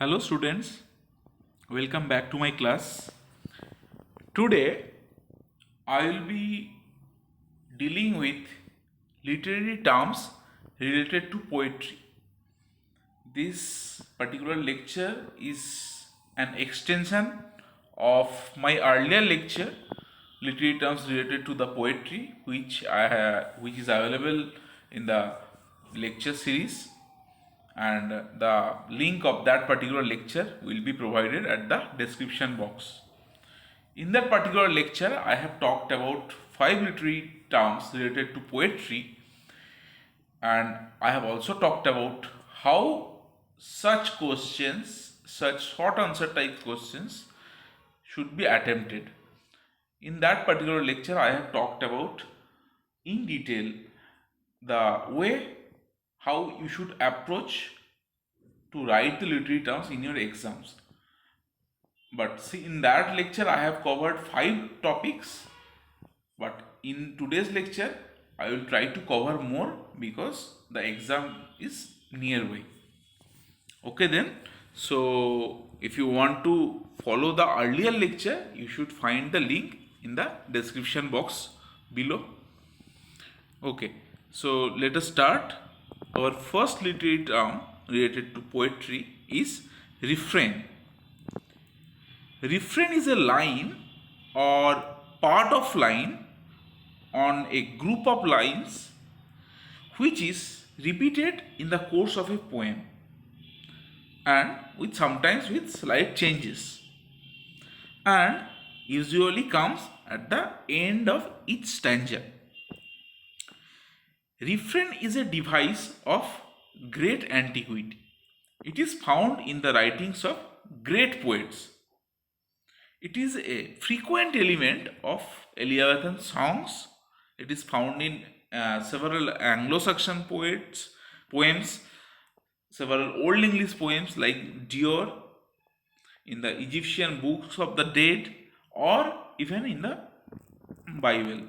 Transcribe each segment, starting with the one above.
Hello students, welcome back to my class. Today I will be dealing with literary terms related to poetry. This particular lecture is an extension of my earlier lecture, literary terms related to the poetry, which is available in the lecture series, and the link of that particular lecture will be provided at the description box. In that particular lecture, I have talked about 5 literary terms related to poetry, and I have also talked about how such questions, such short answer type questions, should be attempted. In that particular lecture, I have talked about in detail the way how you should approach to write the literary terms in your exams. But see, in that lecture, I have covered 5 topics, but in today's lecture, I will try to cover more because the exam is nearby. Okay, then. So, if you want to follow the earlier lecture, you should find the link in the description box below. Okay, so let us start. Our first literary term related to poetry is refrain. Refrain is a line or part of line on a group of lines which is repeated in the course of a poem and with sometimes with slight changes, and usually comes at the end of each stanza. Refrain is a device of great antiquity. It is found in the writings of great poets. It is a frequent element of Elizabethan songs. It is found in several Anglo-Saxon poems, several Old English poems like Dior, in the Egyptian books of the dead, or even in the Bible.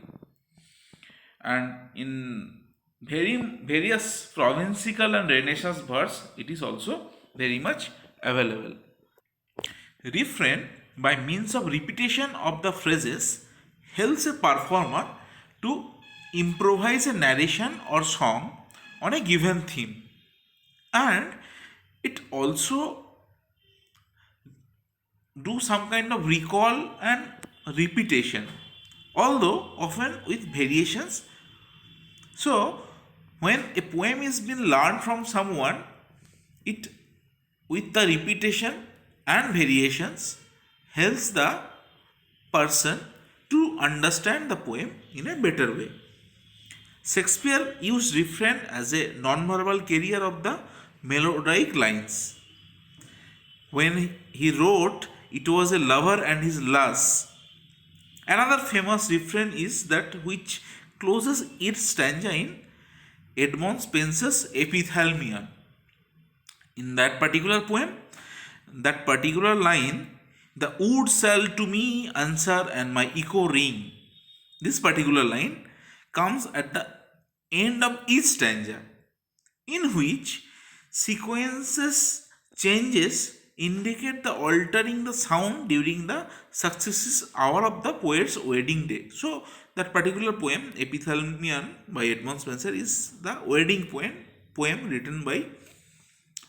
And in various provincial and Renaissance verse, it is also very much available. Refrain, by means of repetition of the phrases, helps a performer to improvise a narration or song on a given theme, and it also do some kind of recall and repetition, although often with variations. So when a poem is being learned from someone, it, with the repetition and variations, helps the person to understand the poem in a better way. Shakespeare used refrain as a non-verbal carrier of the melodic lines. When he wrote, "It was a lover and his lass." Another famous refrain is that which closes each stanza in Edmund Spenser's Epithalamion. In that particular poem, that particular line, "The wood shall to me answer and my echo ring." This particular line comes at the end of each stanza, in which sequences changes indicate the altering the sound during the successive hour of the poet's wedding day. So that particular poem, Epithalamion by Edmund Spenser, is the wedding poem written by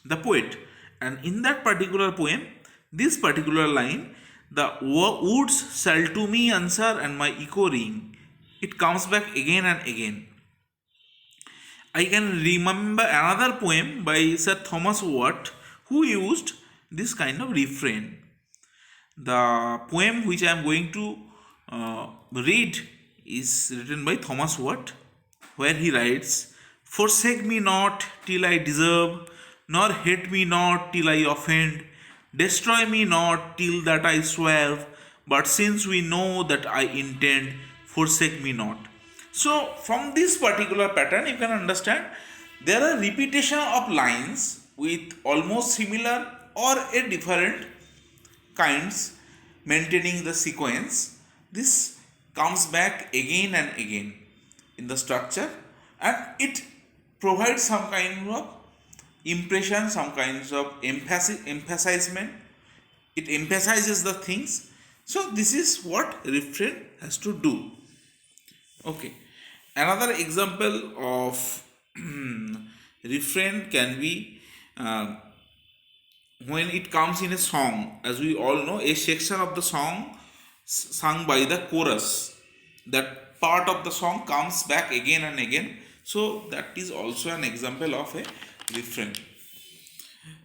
the poet. And in that particular poem, this particular line, "The woods shall to me answer and my echo ring," it comes back again and again. I can remember another poem by Sir Thomas Watt who used this kind of refrain. The poem which I am going to read is written by Thomas Watt, where he writes, "Forsake me not till I deserve, nor hate me not till I offend. Destroy me not till that I swerve, but since we know that I intend, forsake me not." So, from this particular pattern, you can understand there are repetition of lines with almost similar or a different kinds maintaining the sequence. This comes back again and again in the structure, and it provides some kind of impression, some kinds of emphasizement. It emphasizes the things. So this is what refrain has to do. Okay. Another example of refrain can be uh, when it comes in a song. As we all know, a section of the song sung by the chorus, that part of the song comes back again and again. So that is also an example of a refrain.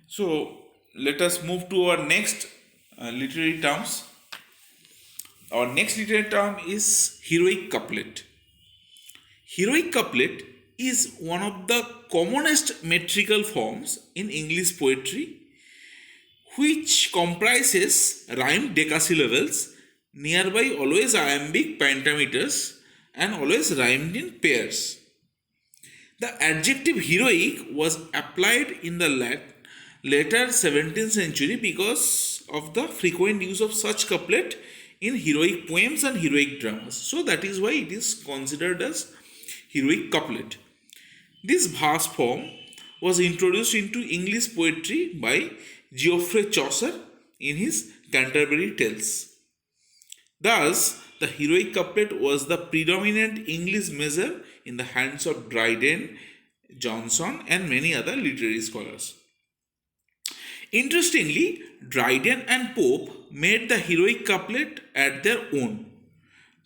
So let us move to our next literary terms. Our next literary term is heroic couplet. Heroic couplet is one of the commonest metrical forms in English poetry, which comprises rhymed decasyllables, nearby always iambic pentameters, and always rhymed in pairs. The adjective heroic was applied in the later 17th century because of the frequent use of such couplet in heroic poems and heroic dramas. So that is why it is considered as heroic couplet. This verse form was introduced into English poetry by Geoffrey Chaucer in his Canterbury Tales. Thus, the heroic couplet was the predominant English measure in the hands of Dryden, Johnson, and many other literary scholars. Interestingly, Dryden and Pope made the heroic couplet at their own.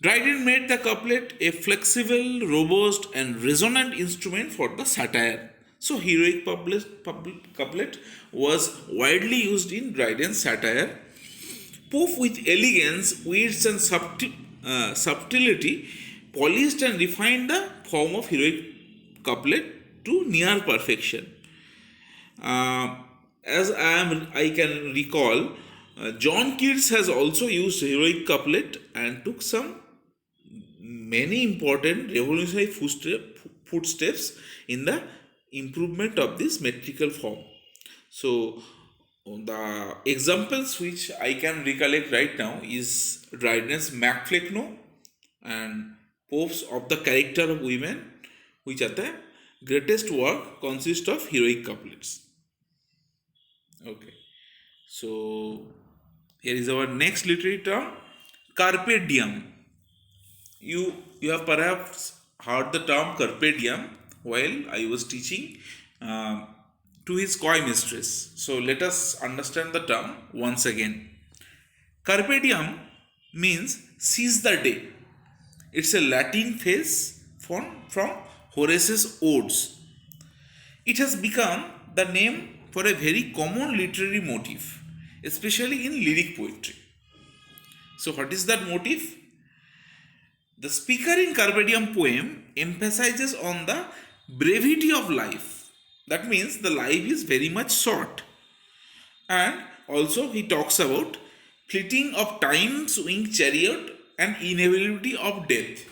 Dryden made the couplet a flexible, robust, and resonant instrument for the satire. So, heroic couplet was widely used in Dryden's satire. Pope, with elegance, wits, and subtlety, polished and refined the form of heroic couplet to near perfection. As I can recall, John Keats has also used heroic couplet and took some many important revolutionary footsteps in the improvement of this metrical form. So the examples which I can recollect right now is Dryden's Macflecknoe and Pope's Of the Character of Women, which are the greatest work consist of heroic couplets. Okay, so here is our next literary term, carpe diem. You have perhaps heard the term carpe diem while I was teaching to his coy mistress. So let us understand the term once again. Carpe diem means seize the day. It's a Latin phrase from Horace's Odes. It has become the name for a very common literary motif, especially in lyric poetry. So what is that motif? The speaker in Carpe Diem poem emphasizes on the brevity of life. That means the life is very much short. And also he talks about fleeting of time's winged chariot and inevitability of death.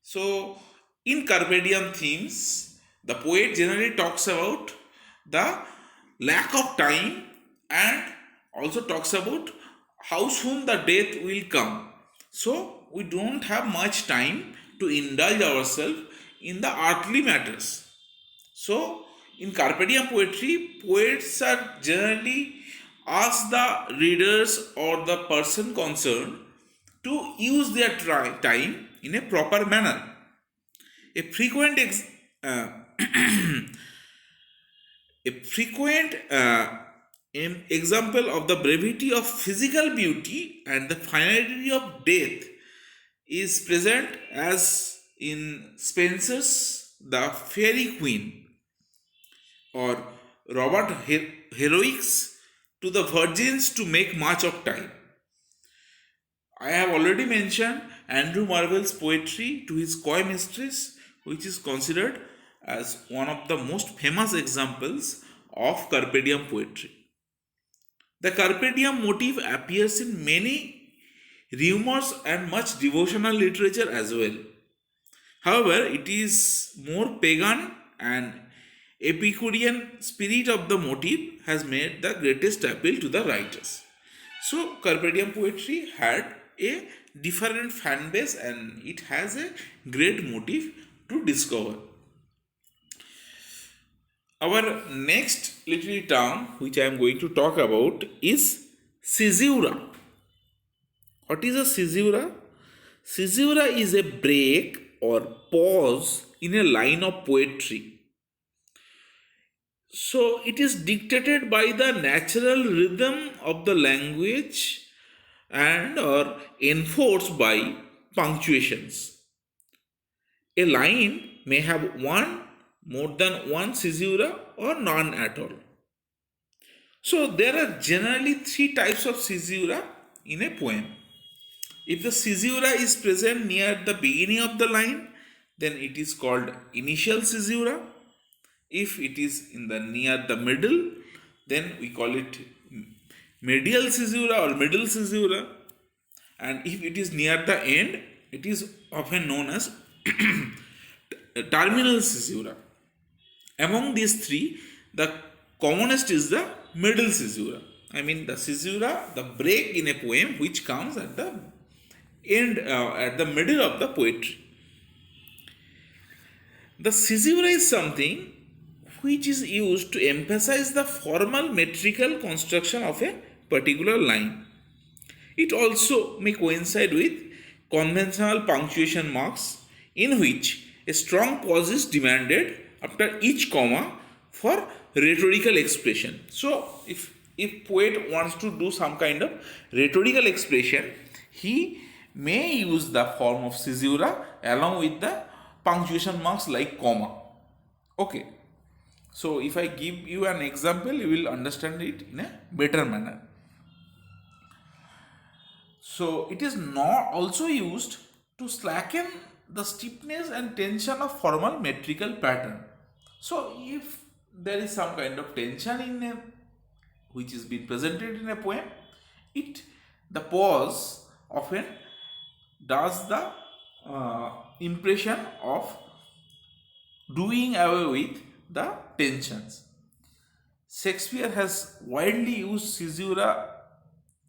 So in Carpe Diem themes, the poet generally talks about the lack of time and also talks about how soon the death will come. So we don't have much time to indulge ourselves in the earthly matters. So in Carpe Diem poetry, poets are generally ask the readers or the person concerned to use their time in a proper manner. A frequent A frequent example of the brevity of physical beauty and the finality of death is present as in Spenser's The Fairy Queen or Robert Heroics to the virgins to make much of time. I have already mentioned Andrew Marvell's poetry to his coy mistress, which is considered as one of the most famous examples of Carpe Diem poetry. The Carpe Diem motif appears in many rumors and much devotional literature as well. However, it is more pagan and Epicurean spirit of the motif has made the greatest appeal to the writers. So, Carpe Diem poetry had a different fan base and it has a great motif to discover. Our next literary term, which I am going to talk about, is caesura. What is a caesura? Caesura is a break or pause in a line of poetry. So it is dictated by the natural rhythm of the language and or enforced by punctuations. A line may have more than one caesura or none at all. So there are generally three types of caesura in a poem. If the caesura is present near the beginning of the line, then it is called initial caesura. If it is in the near the middle, then we call it medial caesura or middle caesura. And if it is near the end, it is often known as terminal caesura. Among these three, the commonest is the middle caesura. I mean the caesura, the break in a poem which comes at the end, at the middle of the poetry. The caesura is something which is used to emphasize the formal metrical construction of a particular line. It also may coincide with conventional punctuation marks in which a strong pause is demanded after each comma for rhetorical expression. So if poet wants to do some kind of rhetorical expression, he may use the form of caesura along with the punctuation marks like comma. Okay. So if I give you an example, you will understand it in a better manner. So it is not also used to slacken the stiffness and tension of formal metrical pattern. So if there is some kind of tension in a which is being presented in a poem, the pause often does the impression of doing away with the tensions. Shakespeare has widely used caesura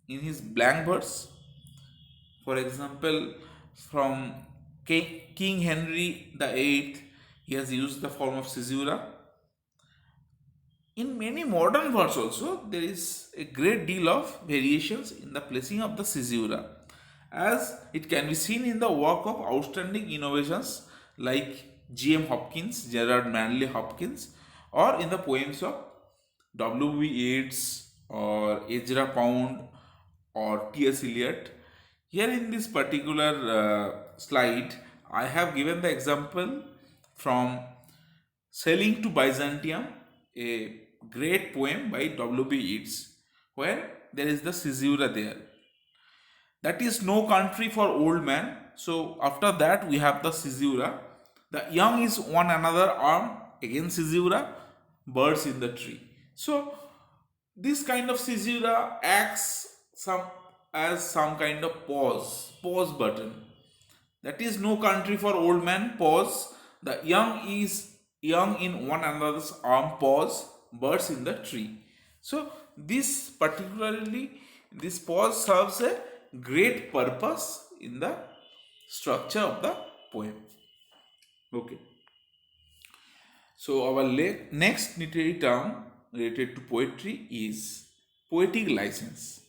in his blank verse. For example, from King Henry VIII, he has used the form of caesura. In many modern verse also, there is a great deal of variations in the placing of the caesura, as it can be seen in the work of outstanding innovations like G.M. Hopkins, Gerard Manley Hopkins, or in the poems of W.B. Yeats or Ezra Pound or T.S. Eliot. Here in this particular slide, I have given the example from Sailing to Byzantium, a great poem by W.B. Yeats, where there is the caesura there. That is no country for old man. So after that we have the caesura. The young is one another arm, again caesura, birds in the tree. So this kind of caesura acts as some kind of pause button. That is no country for old man, pause. The young is young in one another's arm, pause, birds in the tree. So this pause serves a great purpose in the structure of the poem. Okay. So our next literary term related to poetry is poetic license.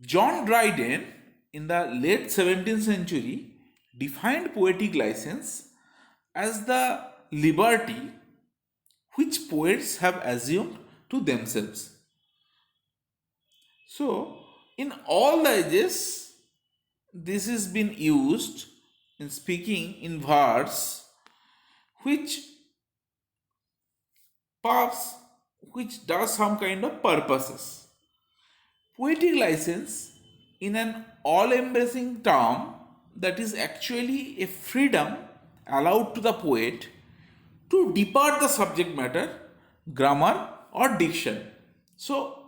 John Dryden in the late 17th century defined poetic license as the liberty which poets have assumed to themselves. So, in all the ages, this has been used in speaking in verse which does some kind of purposes. Poetic license in an all-embracing term that is actually a freedom allowed to the poet to depart the subject matter, grammar or diction. So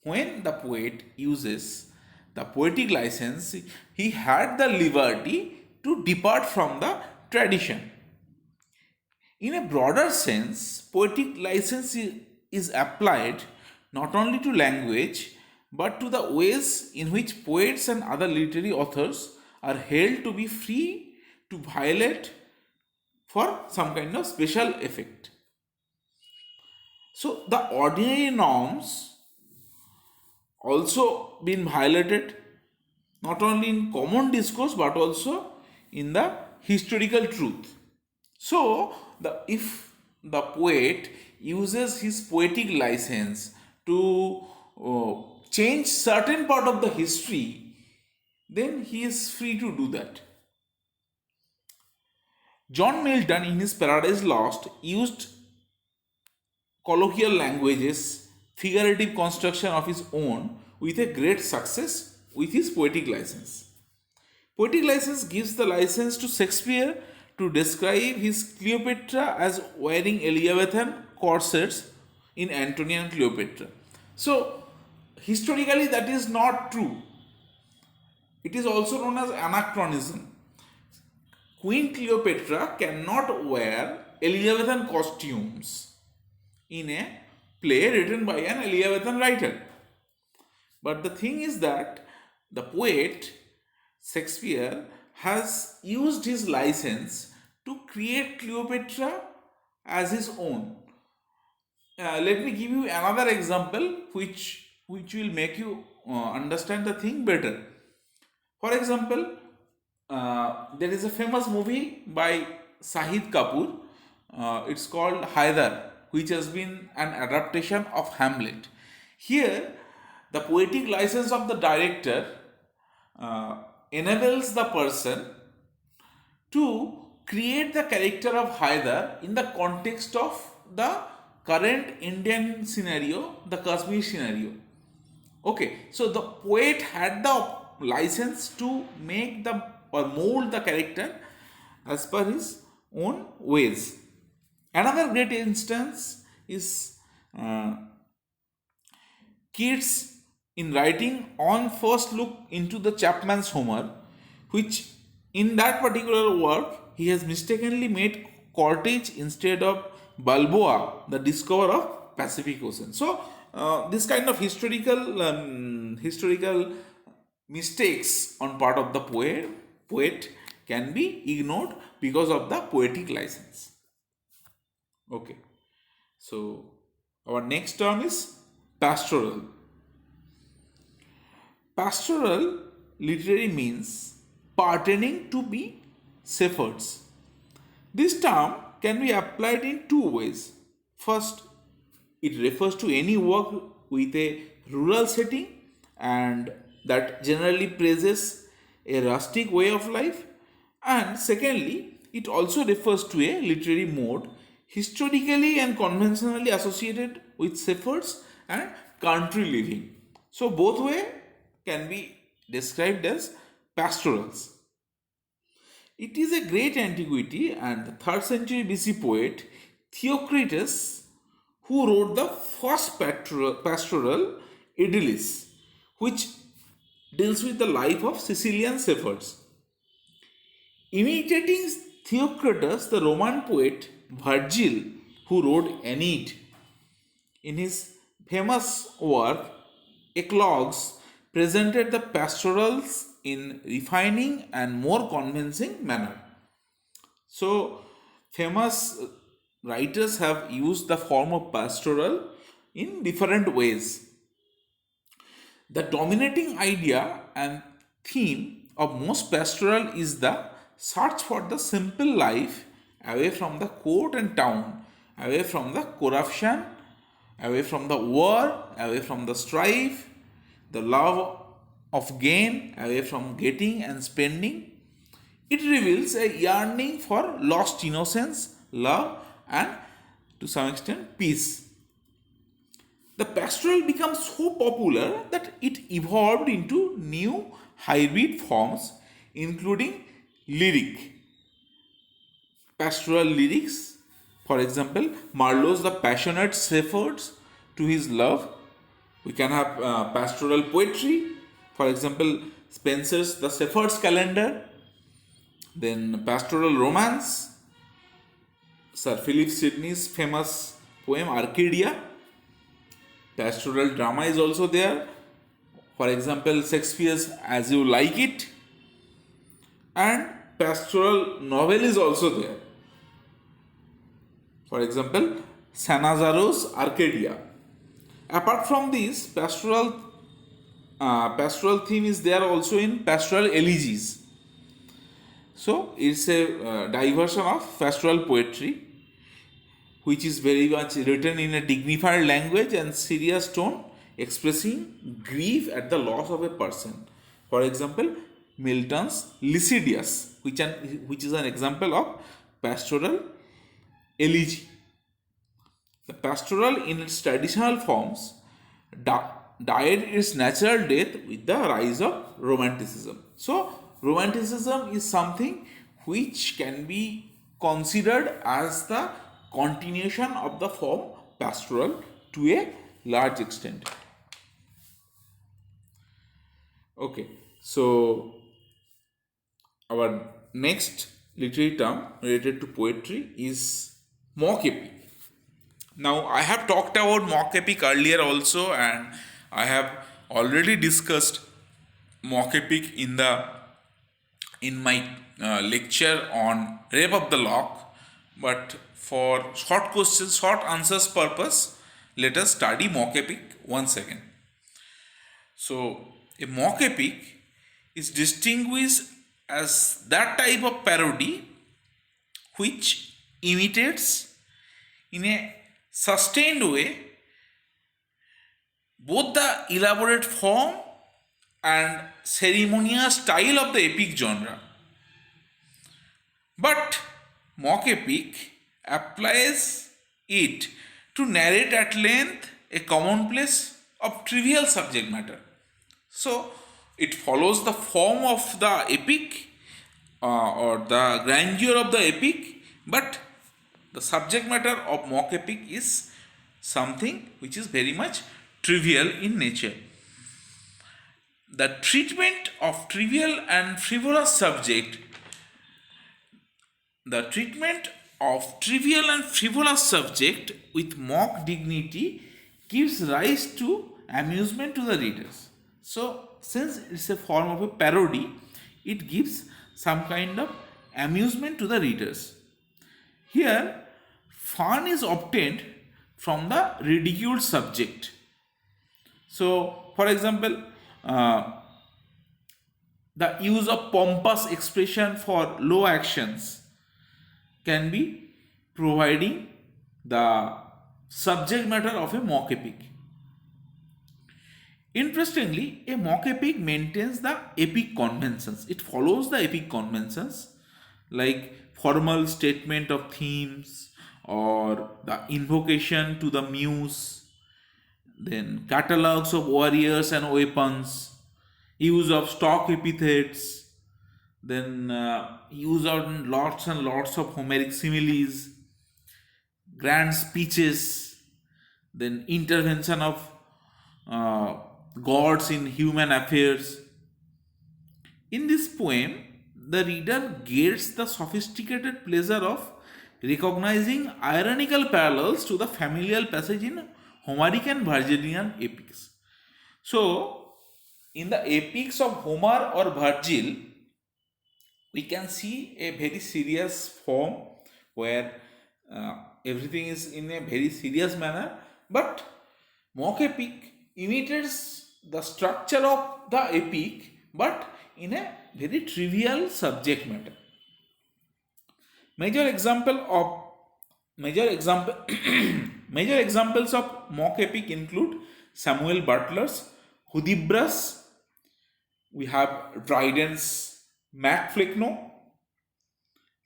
when the poet uses the poetic license, he had the liberty to depart from the tradition. In a broader sense, poetic license is applied not only to language but to the ways in which poets and other literary authors are held to be free to violate for some kind of special effect. So the ordinary norms also been violated, not only in common discourse but also in the historical truth. So if the poet uses his poetic license to change certain part of the history, then he is free to do that. John Milton in his Paradise Lost used colloquial languages, figurative construction of his own with a great success with his poetic license. Poetic license gives the license to Shakespeare to describe his Cleopatra as wearing Elizabethan corsets in Antony and Cleopatra. So, historically, that is not true. It is also known as anachronism. Queen Cleopatra cannot wear Elizabethan costumes in a play written by an Elizabethan writer. But the thing is that the poet Shakespeare has used his license to create Cleopatra as his own. Let me give you another example which will make you understand the thing better. For example, there is a famous movie by Shahid Kapoor. It's called Haider, which has been an adaptation of Hamlet. Here, the poetic license of the director enables the person to create the character of Haider in the context of the current Indian scenario, the Kashmir scenario. Okay, so the poet had the license to make the or mold the character as per his own ways. Another great instance is Keats in writing On First Look into the Chapman's Homer, which in that particular work he has mistakenly made Carthage instead of Balboa the discoverer of Pacific Ocean. So this kind of historical mistakes on part of the poet can be ignored because of the poetic license. Okay, so our next term is pastoral. Pastoral literally means pertaining to be shepherds. This term can be applied in two ways. First, it refers to any work with a rural setting and that generally praises a rustic way of life. And secondly, it also refers to a literary mode historically and conventionally associated with shepherds and country living. So both way can be described as pastorals. It is a great antiquity and the 3rd century BC poet Theocritus who wrote the first pastoral Idyllis, which deals with the life of Sicilian shepherds. Imitating Theocritus, the Roman poet Virgil, who wrote Aeneid, in his famous work Eclogues, presented the pastorals in refining and more convincing manner. So, famous writers have used the form of pastoral in different ways. The dominating idea and theme of most pastoral is the search for the simple life away from the court and town, away from the corruption, away from the war, away from the strife, the love of gain, away from getting and spending. It reveals a yearning for lost innocence, love, and to some extent peace. The pastoral becomes so popular that it evolved into new hybrid forms, including lyric. Pastoral lyrics, for example, Marlowe's The Passionate Shepherds to his love. We can have pastoral poetry, for example, Spenser's The Shepherd's Calendar, then pastoral romance, Sir Philip Sidney's famous poem Arcadia. Pastoral drama is also there. For example, Shakespeare's As You Like It. And pastoral novel is also there. For example, Sanazaro's Arcadia. Apart from this, pastoral theme is there also in pastoral elegies. So it's a diversion of pastoral poetry, which is very much written in a dignified language and serious tone, expressing grief at the loss of a person. For example, Milton's Lycidias, which is an example of pastoral elegy. The pastoral, in its traditional forms, died its natural death with the rise of Romanticism. So, Romanticism is something which can be considered as the continuation of the form pastoral to a large extent. Okay, so our next literary term related to poetry is mock epic. Now, I have talked about mock epic earlier also, and I have already discussed mock epic in my lecture on Rape of the Lock. But for short questions, short answers purpose, let us study mock epic once again. So, a mock epic is distinguished as that type of parody which imitates in a sustained way both the elaborate form and ceremonial style of the epic genre. But mock epic applies it to narrate at length a commonplace of trivial subject matter. So it follows the form of the epic or the grandeur of the epic, but the subject matter of mock epic is something which is very much trivial in nature. The treatment of trivial and frivolous subject, the treatment of trivial and frivolous subject with mock dignity gives rise to amusement to the readers. So, since it's a form of a parody, it gives some kind of amusement to the readers. Here, fun is obtained from the ridiculed subject. So, for example, the use of pompous expression for low actions can be providing the subject matter of a mock epic. Interestingly, a mock epic maintains the epic conventions. It follows the epic conventions like formal statement of themes or the invocation to the muse, then catalogues of warriors and weapons, use of stock epithets, then use of lots and lots of Homeric similes, grand speeches, then intervention of gods in human affairs. In this poem, the reader gets the sophisticated pleasure of recognizing ironical parallels to the familiar passage in Homeric and Virgilian epics. So, in the epics of Homer or Virgil, we can see a very serious form where everything is in a very serious manner, but mock epic imitates the structure of the epic but in a very trivial subject matter. Major example of major example major examples of mock epic include Samuel Butler's Hudibras, we have Dryden's Macflickno,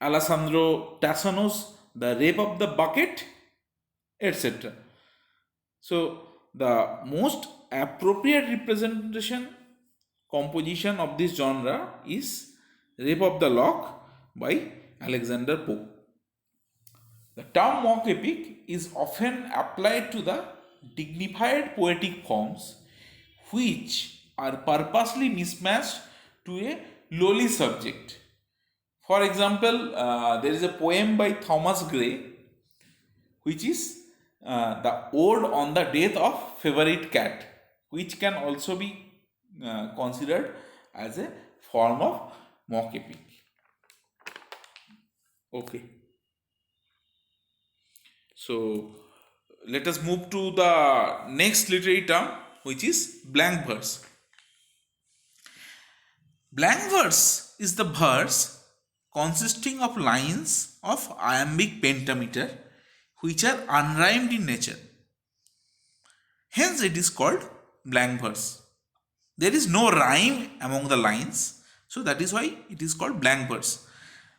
Alessandro Tassano's The Rape of the Bucket, etc. So the most appropriate representation composition of this genre is Rape of the Lock by Alexander Pope. The term mock epic is often applied to the dignified poetic forms which are purposely mismatched to a lowly subject. For example, there is a poem by Thomas Gray which is the ode on the death of favorite cat, which can also be considered as a form of mock epic. Okay. So let us move to the next literary term, which is blank verse. Blank verse is the verse consisting of lines of iambic pentameter which are unrhymed in nature. Hence, it is called blank verse. There is no rhyme among the lines, so that is why it is called blank verse.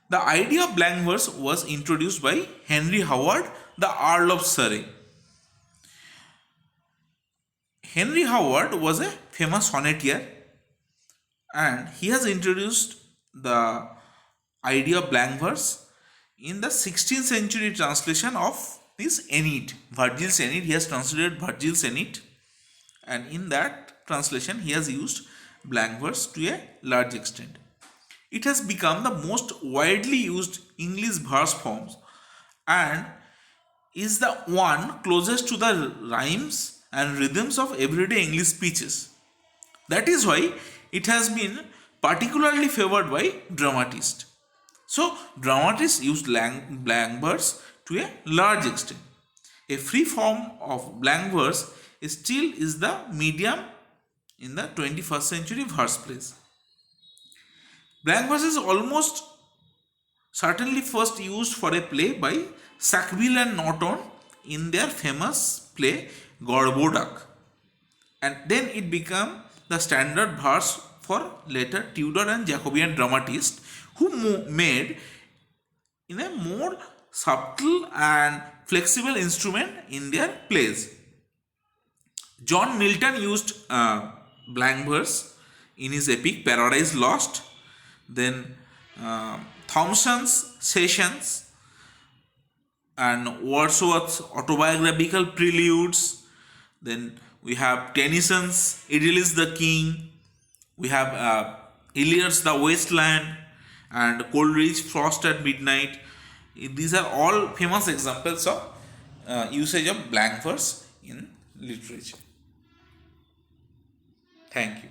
The idea of blank verse was introduced by Henry Howard, the Earl of Surrey. Henry Howard was a famous sonneteer, and he has introduced the idea of blank verse in the 16th century translation of his Aeneid, Virgil's Aeneid. He has translated Virgil's Aeneid, and in that translation he has used blank verse to a large extent. It has become the most widely used English verse forms and is the one closest to the rhymes and rhythms of everyday English speeches. That is why it has been particularly favored by dramatists. So, dramatists use blank verse to a large extent. A free form of blank verse still is the medium in the 21st century verse plays. Blank verse is almost certainly first used for a play by Sackville and Norton in their famous play Gorboduc, and then it became the standard verse for later Tudor and Jacobean dramatists who made in a more subtle and flexible instrument in their plays. John Milton used blank verse in his epic Paradise Lost. Then Thomson's Sessions and Wordsworth's autobiographical preludes. Then we have Tennyson's Idyllis the King. We have Eliot's The Wasteland and Coleridge's Frost at Midnight. These are all famous examples of usage of blank verse in literature. Thank you.